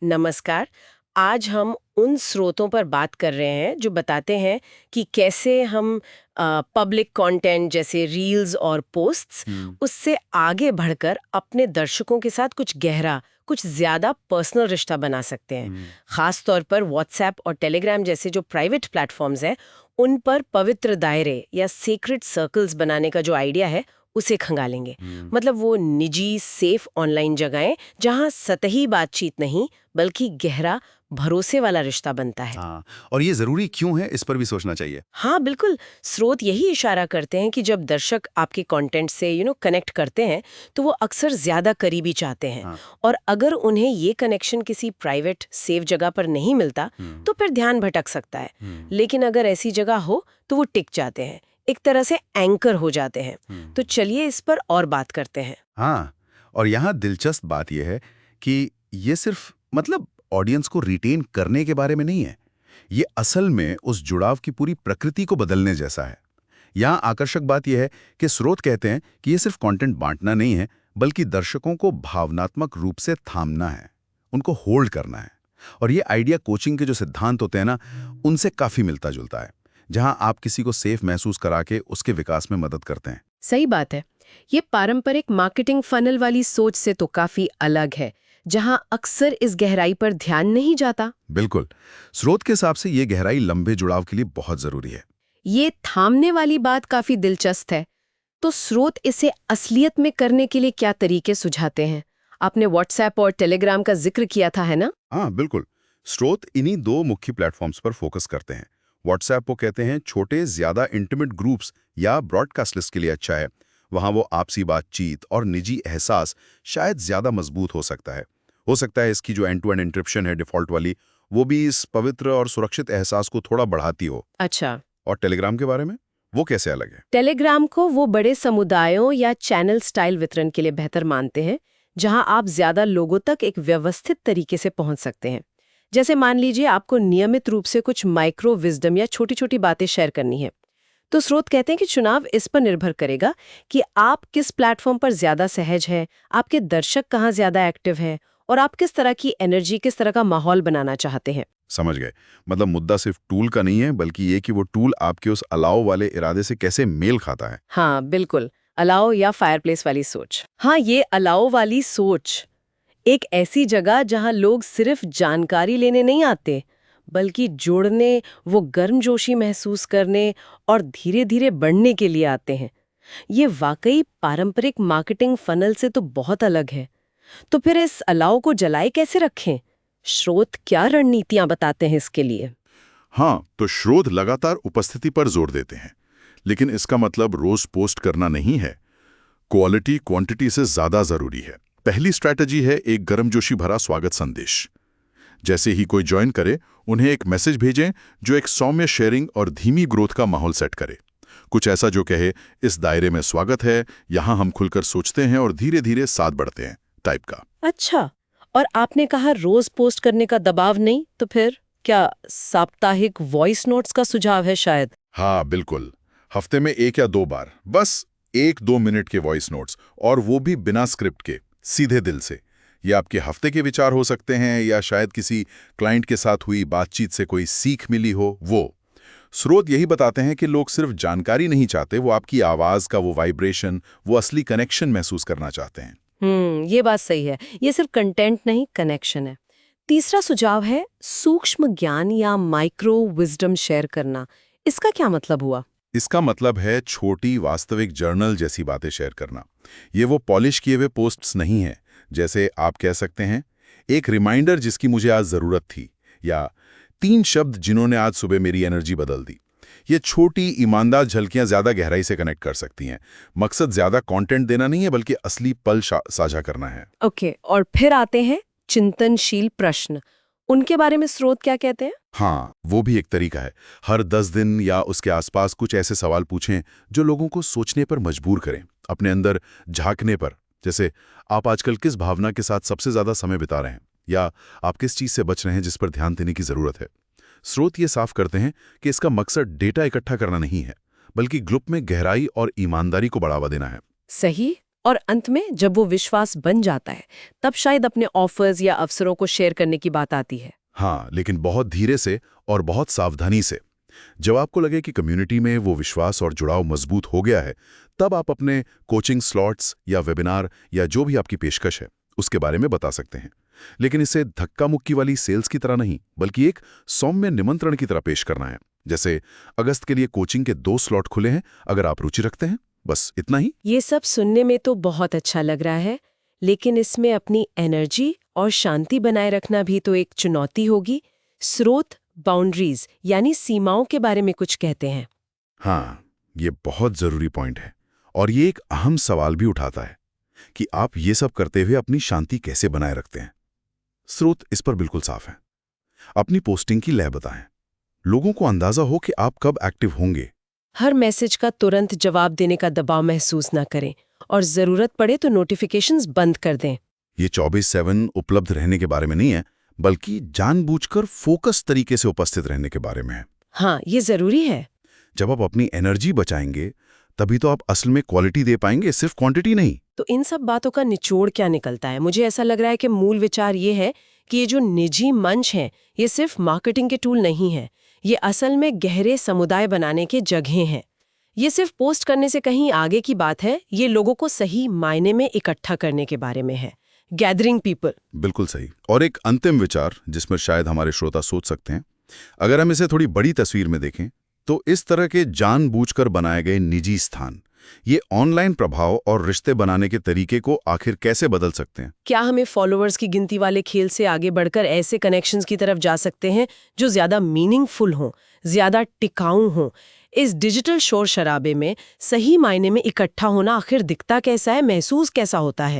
नमस्कार। आज हम उन स्रोतों पर बात कर रहे हैं जो बताते हैं कि कैसे हम पब्लिक कंटेंट जैसे रील्स और पोस्ट्स हम्म। उससे आगे बढ़कर अपने दर्शकों के साथ कुछ गहरा, कुछ ज्यादा पर्सनल रिश्ता बना सकते हैं। हम्म। खास तौर पर व्हाट्सएप और टेलीग्राम जैसे जो प्राइवेट प्लेटफॉर्म्स हैं, उन पर पवित्र दायरे या सीक्रेट सर्कल्स बनाने का जो आइडिया है उसे खंगालेंगे। हम्म। मतलब वो निजी सेफ ऑनलाइन जगहें जहां सतही बातचीत नहीं बल्कि गहरा भरोसे वाला रिश्ता बनता है। हाँ, और ये जरूरी क्यों है, इस पर भी सोचना चाहिए। हाँ बिल्कुल। स्रोत यही इशारा करते हैं कि जब दर्शक आपके कंटेंट से कनेक्ट करते हैं तो वो अक्सर ज्यादा करीबी चाहते हैं। हाँ। और अगर उन्हें ये कनेक्शन किसी प्राइवेट सेफ जगह पर नहीं मिलता हम्म। तो फिर ध्यान भटक सकता है। हम्म। लेकिन अगर ऐसी जगह हो तो वो टिक जाते हैं, एक तरह से एंकर हो जाते हैं। तो चलिए इस पर और बात करते हैं। हाँ, और यहाँ दिलचस्प बात यह है कि ये सिर्फ ऑडियंस को रिटेन करने के बारे में नहीं है। ये असल में उस जुड़ाव की पूरी प्रकृति को बदलने जैसा है। यहाँ आकर्षक बात यह है कि स्रोत कहते हैं कि ये सिर्फ कंटेंट बांटना नहीं है, बल्कि दर्शकों को भावनात्मक रूप से थामना है, उनको होल्ड करना है। और ये आइडिया कोचिंग के जो सिद्धांत होते हैं ना, उनसे काफी मिलता जुलता है, जहां आप किसी को सेफ महसूस करा के उसके विकास में मदद करते हैं। सही बात है। ये पारंपरिक मार्केटिंग फनल वाली सोच से तो काफी अलग है, जहां अक्सर इस गहराई पर ध्यान नहीं जाता। बिल्कुल, स्रोत के हिसाब से ये गहराई लंबे जुड़ाव के लिए बहुत जरूरी है। ये थामने वाली बात काफी दिलचस्प है। तो स्रोत इसे असलियत में करने के लिए क्या तरीके सुझाते हैं? आपने व्हाट्सएप और टेलीग्राम का जिक्र किया था, है ना? हाँ बिल्कुल, स्रोत इन्हीं दो मुख्य प्लेटफॉर्म्स पर फोकस करते हैं। व्हाट्सएप को कहते हैं छोटे ज्यादा इंटीमेट ग्रुप्स या ब्रॉडकास्ट लिस्ट के लिए अच्छा है। वहां वो आपसी बातचीत और निजी एहसास शायद ज्यादा मजबूत हो सकता है इसकी जो एंड टू एंड एन्क्रिप्शन है डिफॉल्ट वाली, वो भी इस पवित्र और सुरक्षित एहसास को थोड़ा बढ़ाती हो। अच्छा। और टेलीग्राम के बारे में, वो कैसे अलग है? टेलीग्राम को वो बड़े समुदायों या चैनल स्टाइल वितरण के लिए बेहतर मानते हैं, जहां आप ज्यादा लोगों तक एक व्यवस्थित तरीके से पहुंच सकते हैं। जैसे मान लीजिए आपको नियमित रूप से कुछ माइक्रो विजडम या छोटी छोटी बातें शेयर करनी है, तो स्रोत कहते हैं कि चुनाव इस पर निर्भर करेगा कि आप किस प्लेटफॉर्म पर ज्यादा सहज है, आपके दर्शक कहाँ ज्यादा एक्टिव है और आप किस तरह की एनर्जी, किस तरह का माहौल बनाना चाहते हैं। समझ गए। मुद्दा सिर्फ टूल का नहीं है, बल्कि ये कि वो टूल आपके उस अलाव वाले इरादे से कैसे मेल खाता है। हाँ बिल्कुल, अलाव या फायरप्लेस वाली सोच। हाँ, ये अलाव वाली सोच एक ऐसी जगह जहां लोग सिर्फ जानकारी लेने नहीं आते, बल्कि जोड़ने, वो गर्मजोशी महसूस करने और धीरे धीरे बढ़ने के लिए आते हैं। ये वाकई पारंपरिक मार्केटिंग फनल से तो बहुत अलग है। तो फिर इस अलाव को जलाए कैसे रखें? स्रोत क्या रणनीतियां बताते हैं इसके लिए? हाँ, तो स्रोत लगातार उपस्थिति पर जोर देते हैं, लेकिन इसका मतलब रोज पोस्ट करना नहीं है। क्वालिटी क्वांटिटी से ज्यादा जरूरी है। पहली स्ट्रैटेजी है एक गर्मजोशी भरा स्वागत संदेश। जैसे ही कोई ज्वाइन करे, उन्हें एक मैसेज भेजें जो एक सौम्य शेयरिंग और धीमी ग्रोथ का माहौल सेट करे। कुछ ऐसा जो कहे, इस दायरे में स्वागत है, यहाँ हम खुलकर सोचते हैं और धीरे धीरे साथ बढ़ते हैं, टाइप का। अच्छा, और आपने कहा रोज पोस्ट करने का दबाव नहीं, तो फिर क्या साप्ताहिक वॉइस नोट्स का सुझाव है शायद? हाँ बिल्कुल, हफ्ते में 1 या 2 बार, बस 1-2 मिनट के वॉइस नोट्स, और वो भी बिना स्क्रिप्ट के, सीधे दिल से। ये आपके हफ्ते के विचार हो सकते हैं, या शायद किसी क्लाइंट के साथ हुई बातचीत से कोई सीख मिली हो वो। स्रोत यही बताते हैं कि लोग सिर्फ जानकारी नहीं चाहते, वो आपकी आवाज का वो वाइब्रेशन, वो असली कनेक्शन महसूस करना चाहते हैं। ये बात सही है। ये सिर्फ कंटेंट नहीं, कनेक्शन है। तीसरा सुझाव है सूक्ष्म ज्ञान या माइक्रो विजडम शेयर करना। इसका क्या मतलब हुआ? इसका मतलब है छोटी वास्तविक जर्नल जैसी बातें शेयर करना। ये वो पॉलिश किए हुए पोस्ट्स नहीं है। जैसे आप कह सकते हैं, एक रिमाइंडर जिसकी मुझे आज जरूरत थी, या 3 शब्द जिन्होंने आज सुबह मेरी एनर्जी बदल दी। ये छोटी ईमानदार झलकियां ज्यादा गहराई से कनेक्ट कर सकती हैं। मकसद ज्यादा कंटेंट देना नहीं है, बल्कि असली पल साझा करना है। ओके, और फिर आते हैं चिंतनशील प्रश्न। उनके बारे में स्रोत क्या कहते हैं? हाँ, वो भी एक तरीका है। हर 10 दिन या उसके आसपास कुछ ऐसे सवाल पूछें जो लोगों को सोचने पर मजबूर करें, अपने अंदर झांकने पर। जैसे, आप आजकल किस भावना के साथ सबसे ज्यादा समय बिता रहे हैं, या आप किस चीज से बच रहे हैं जिस पर ध्यान देने की जरूरत है। स्रोत ये साफ करते हैं कि इसका मकसद डेटा इकट्ठा करना नहीं है, बल्कि ग्रुप में गहराई और ईमानदारी को बढ़ावा देना है। सही। और अंत में जब वो विश्वास बन जाता है तब शायद अपने ऑफर्स या अवसरों को शेयर करने की बात आती है। हाँ, लेकिन बहुत धीरे से और बहुत सावधानी से। जब आपको लगे कि कम्युनिटी में वो विश्वास और जुड़ाव मजबूत हो गया है, तब आप अपने कोचिंग स्लॉट्स या वेबिनार या जो भी आपकी पेशकश है उसके बारे में बता सकते हैं। लेकिन इसे धक्का मुक्की वाली सेल्स की तरह नहीं, बल्कि एक सौम्य निमंत्रण की तरह पेश करना है। जैसे अगस्त के लिए कोचिंग के 2 स्लॉट खुले हैं, अगर आप रुचि रखते हैं, बस इतना ही। ये सब सुनने में तो बहुत अच्छा लग रहा है, लेकिन इसमें अपनी एनर्जी और शांति बनाए रखना भी तो एक चुनौती होगी। स्रोत, बाउंड्रीज यानी सीमाओं के बारे में कुछ कहते हैं। हाँ, ये बहुत जरूरी पॉइंट है और ये एक अहम सवाल भी उठाता है कि आप ये सब करते हुए अपनी शांति कैसे बनाए रखते हैं। स्रोत इस पर बिल्कुल साफ है। अपनी पोस्टिंग की लय बताएं, लोगों को अंदाजा हो कि आप कब एक्टिव होंगे। हर मैसेज का तुरंत जवाब देने का दबाव महसूस ना करें और जरूरत पड़े तो नोटिफिकेशंस बंद कर दें। ये 24/7 उपलब्ध रहने के बारे में नहीं है, बल्कि जानबूझकर फोकस तरीके से उपस्थित रहने के बारे में है। हाँ, ये जरूरी है। जब आप अपनी एनर्जी बचाएंगे, तभी तो आप असल में क्वालिटी दे पाएंगे, सिर्फ क्वांटिटी नहीं। तो इन सब बातों का निचोड़ क्या निकलता है? मुझे ऐसा लग रहा है कि मूल विचार ये है कि ये जो निजी मंच हैं, ये सिर्फ मार्केटिंग के टूल नहीं है। ये असल में गहरे समुदाय बनाने के जगह हैं। ये सिर्फ पोस्ट करने से कहीं आगे की बात है, ये लोगों को सही मायने में इकट्ठा करने के बारे में है। Gathering people. बिल्कुल सही। और एक अंतिम विचार जिसमें शायद हमारे श्रोता सोच सकते हैं, अगर हम इसे थोड़ी बड़ी तस्वीर में देखें, तो इस तरह के जानबूझकर बनाए गए निजी स्थान, ये ऑनलाइन प्रभाव और रिश्ते बनाने के तरीके को आखिर कैसे बदल सकते हैं? क्या हमें फॉलोअर्स की गिनती वाले खेल से आगे बढ़कर ऐसे कनेक्शंस की तरफ जा सकते हैं जो ज्यादा मीनिंगफुल हों, ज्यादा टिकाऊ हों? इस डिजिटल शोर शराबे में सही मायने में इकट्ठा होना आखिर दिखता कैसा है, महसूस कैसा होता है?